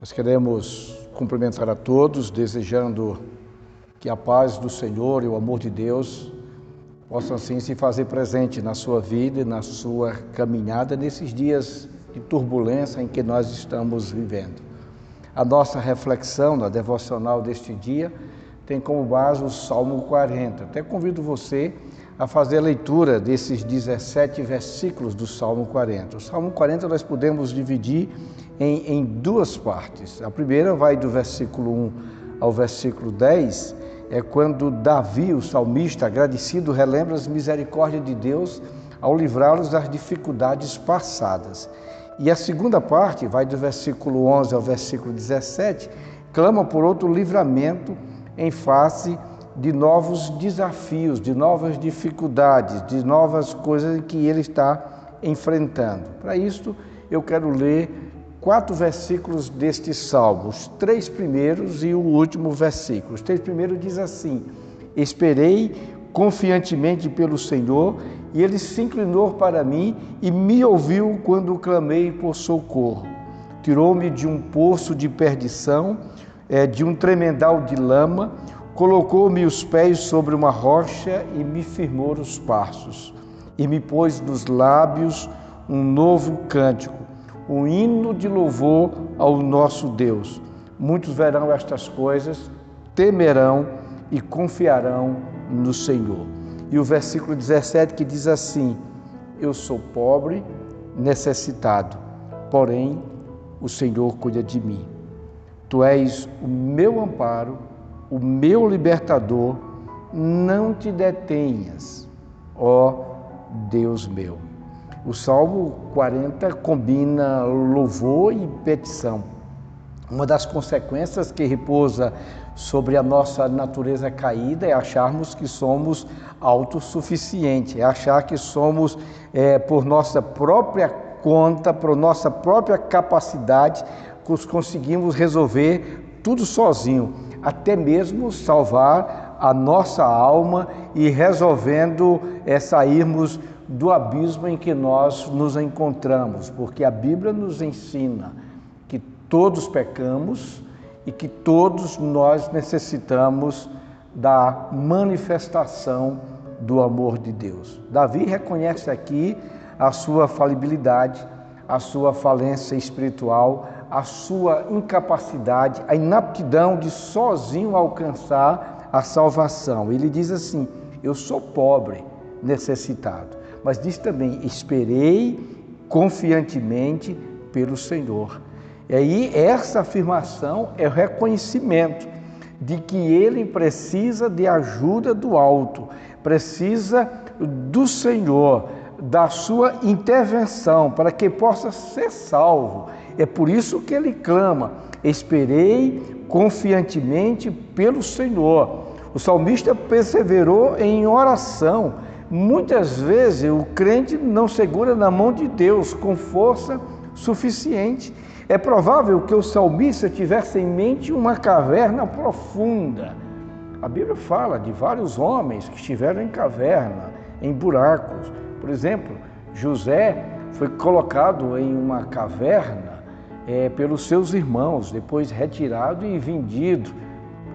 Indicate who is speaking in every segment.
Speaker 1: Nós queremos cumprimentar a todos, desejando que a paz do Senhor e o amor de Deus possam assim se fazer presente na sua vida e na sua caminhada nesses dias de turbulência em que nós estamos vivendo. A nossa reflexão na devocional deste dia tem como base o Salmo 40. Até convido você a fazer a leitura desses 17 versículos do Salmo 40. O Salmo 40 nós podemos dividir em duas partes. A primeira vai do versículo 1 ao versículo 10, é quando Davi, o salmista, agradecido, relembra as misericórdias de Deus ao livrá-los das dificuldades passadas. E a segunda parte vai do versículo 11 ao versículo 17, clama por outro livramento em face de novos desafios, de novas dificuldades, de novas coisas que ele está enfrentando. Para isso, eu quero ler 4 versículos deste salmo, os 3 primeiros e o último versículo. Os 3 primeiros diz assim: esperei confiantemente pelo Senhor, e ele se inclinou para mim e me ouviu quando clamei por socorro. Tirou-me de um poço de perdição, de um tremedal de lama, colocou-me os pés sobre uma rocha e me firmou os passos, e me pôs nos lábios um novo cântico, um hino de louvor ao nosso Deus. Muitos verão estas coisas, temerão e confiarão no Senhor. E o versículo 17 que diz assim: eu sou pobre, necessitado, porém o Senhor cuida de mim. Tu és o meu amparo, o meu libertador, não te detenhas, ó Deus meu. O Salmo 40 combina louvor e petição. Uma das consequências que repousa sobre a nossa natureza caída é acharmos que somos autossuficientes, é achar que somos, por nossa própria conta, por nossa própria capacidade, conseguimos resolver tudo sozinho, até mesmo salvar a nossa alma e resolvendo sairmos do abismo em que nós nos encontramos, porque a Bíblia nos ensina que todos pecamos e que todos nós necessitamos da manifestação do amor de Deus. Davi reconhece aqui a sua falibilidade, a sua falência espiritual, a sua incapacidade, a inaptidão de sozinho alcançar a salvação. Ele diz assim: eu sou pobre, necessitado. Mas diz também: esperei confiantemente pelo Senhor. E aí essa afirmação é o reconhecimento de que ele precisa de ajuda do alto, precisa do Senhor, da sua intervenção para que possa ser salvo. É por isso que ele clama: esperei confiantemente pelo Senhor. O salmista perseverou em oração. Muitas vezes o crente não segura na mão de Deus com força suficiente. É provável que o salmista tivesse em mente uma caverna profunda. A Bíblia fala de vários homens que estiveram em caverna, em buracos. Por exemplo, José foi colocado em uma caverna pelos seus irmãos, depois retirado e vendido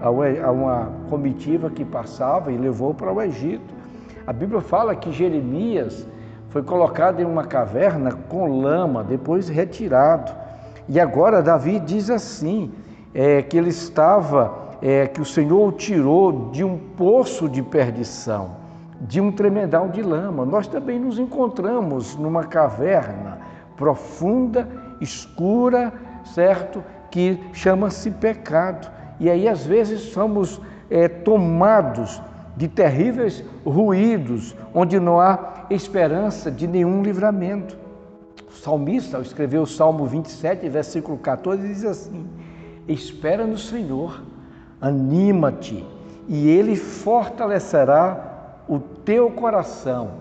Speaker 1: a uma comitiva que passava e levou para o Egito. A Bíblia fala que Jeremias foi colocado em uma caverna com lama, depois retirado. E agora Davi diz assim, que ele estava, que o Senhor o tirou de um poço de perdição, de um tremedal de lama. Nós também nos encontramos numa caverna profunda, escura, certo? Que chama-se pecado. E aí às vezes somos tomados de terríveis ruídos, onde não há esperança de nenhum livramento. O salmista, ao escrever o Salmo 27, versículo 14, diz assim: espera no Senhor, anima-te, e Ele fortalecerá o teu coração.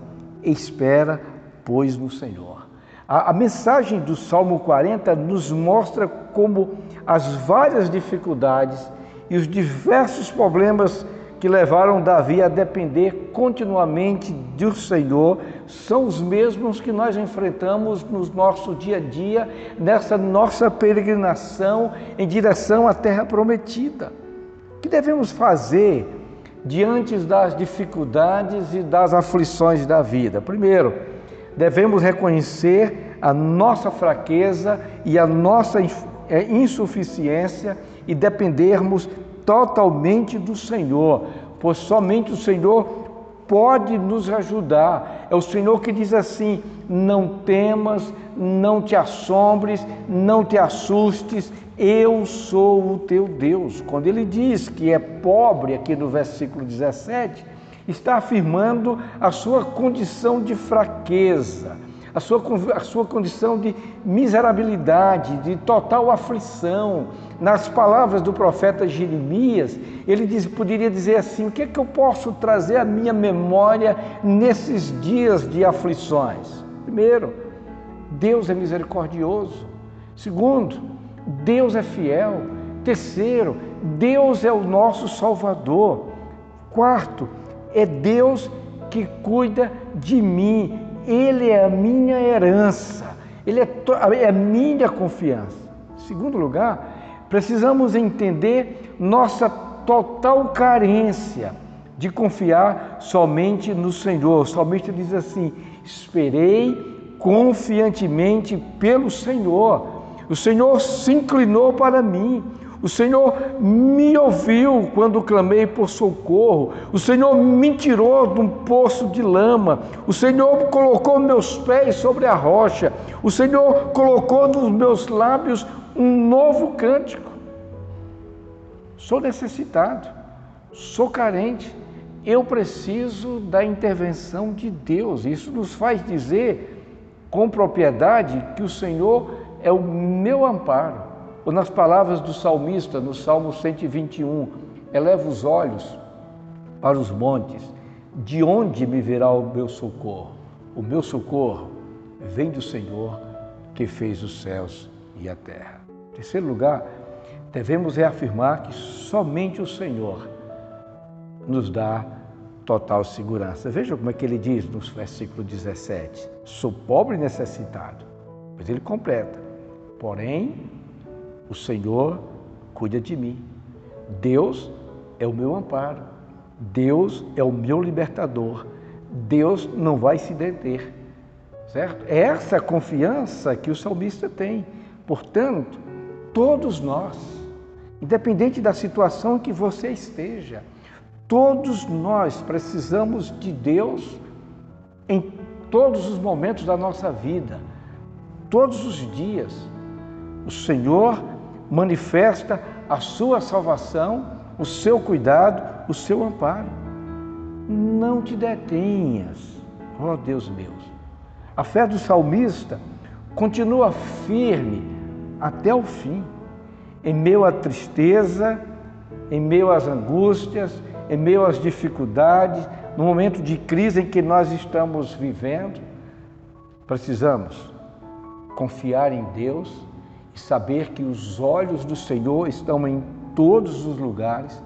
Speaker 1: Espera, pois, no Senhor. A mensagem do Salmo 40 nos mostra como as várias dificuldades e os diversos problemas que levaram Davi a depender continuamente do Senhor são os mesmos que nós enfrentamos no nosso dia a dia, nessa nossa peregrinação em direção à terra prometida. O que devemos fazer diante das dificuldades e das aflições da vida? Primeiro, devemos reconhecer a nossa fraqueza e a nossa insuficiência e dependermos totalmente do Senhor, pois somente o Senhor pode nos ajudar. É o Senhor que diz assim: não temas, não te assombres, não te assustes, eu sou o teu Deus. Quando ele diz que é pobre, aqui no versículo 17, está afirmando a sua condição de fraqueza, a sua condição de miserabilidade, de total aflição. Nas palavras do profeta Jeremias, ele poderia dizer assim: o que é que eu posso trazer à minha memória nesses dias de aflições? Primeiro, Deus é misericordioso. Segundo, Deus é fiel. Terceiro, Deus é o nosso Salvador. Quarto, é Deus que cuida de mim. Ele é a minha herança. Ele é a minha confiança. Em segundo lugar, precisamos entender nossa total carência de confiar somente no Senhor. O salmista diz assim: esperei confiantemente pelo Senhor. O Senhor se inclinou para mim. O Senhor me ouviu quando clamei por socorro. O Senhor me tirou de um poço de lama. O Senhor colocou meus pés sobre a rocha. O Senhor colocou nos meus lábios um novo cântico. Sou necessitado, sou carente, eu preciso da intervenção de Deus. Isso nos faz dizer com propriedade que o Senhor é o meu amparo. Ou nas palavras do salmista, no Salmo 121, eleva os olhos para os montes, de onde me virá o meu socorro? O meu socorro vem do Senhor que fez os céus e a terra. Em terceiro lugar, devemos reafirmar que somente o Senhor nos dá total segurança. Veja como é que ele diz no versículo 17: sou pobre e necessitado. Mas ele completa: porém, o Senhor cuida de mim. Deus é o meu amparo. Deus é o meu libertador. Deus não vai se deter. Certo? É essa confiança que o salmista tem. Portanto, todos nós, independente da situação que você esteja, todos nós precisamos de Deus em todos os momentos da nossa vida, todos os dias. O Senhor manifesta a sua salvação, o seu cuidado, o seu amparo. Não te detenhas, ó Deus meu. A fé do salmista continua firme até o fim, em meio à tristeza, em meio às angústias, em meio às dificuldades, no momento de crise em que nós estamos vivendo. Precisamos confiar em Deus e saber que os olhos do Senhor estão em todos os lugares.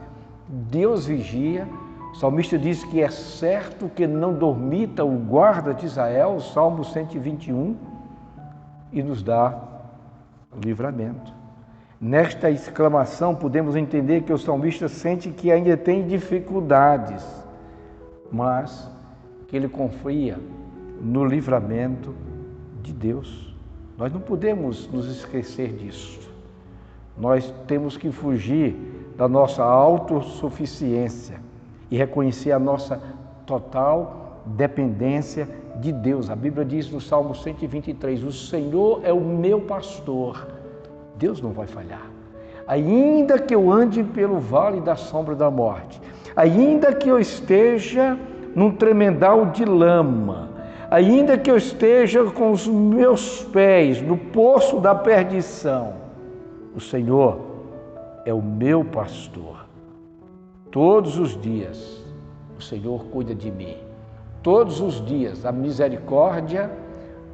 Speaker 1: Deus vigia. O salmista diz que é certo que não dormita o guarda de Israel, o Salmo 121, e nos dá o livramento. Nesta exclamação podemos entender que o salmista sente que ainda tem dificuldades, mas que ele confia no livramento de Deus. Nós não podemos nos esquecer disso. Nós temos que fugir da nossa autossuficiência e reconhecer a nossa total dependência de Deus. A Bíblia diz no Salmo 123, o Senhor é o meu pastor. Deus não vai falhar. Ainda que eu ande pelo vale da sombra da morte, ainda que eu esteja num tremedal de lama, ainda que eu esteja com os meus pés no poço da perdição, o Senhor é o meu pastor. Todos os dias o Senhor cuida de mim. Todos os dias a misericórdia,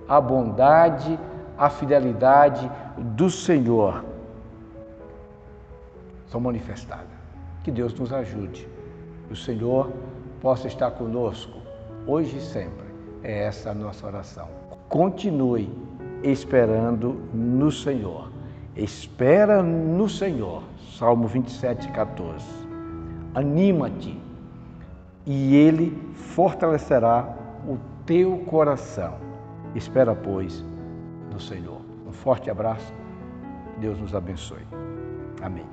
Speaker 1: a bondade, a fidelidade do Senhor são manifestadas. Que Deus nos ajude. Que o Senhor possa estar conosco hoje e sempre. É essa a nossa oração. Continue esperando no Senhor. Espera no Senhor. Salmo 27:14. Anima-te e Ele fortalecerá o teu coração. Espera, pois, no Senhor. Um forte abraço. Deus nos abençoe. Amém.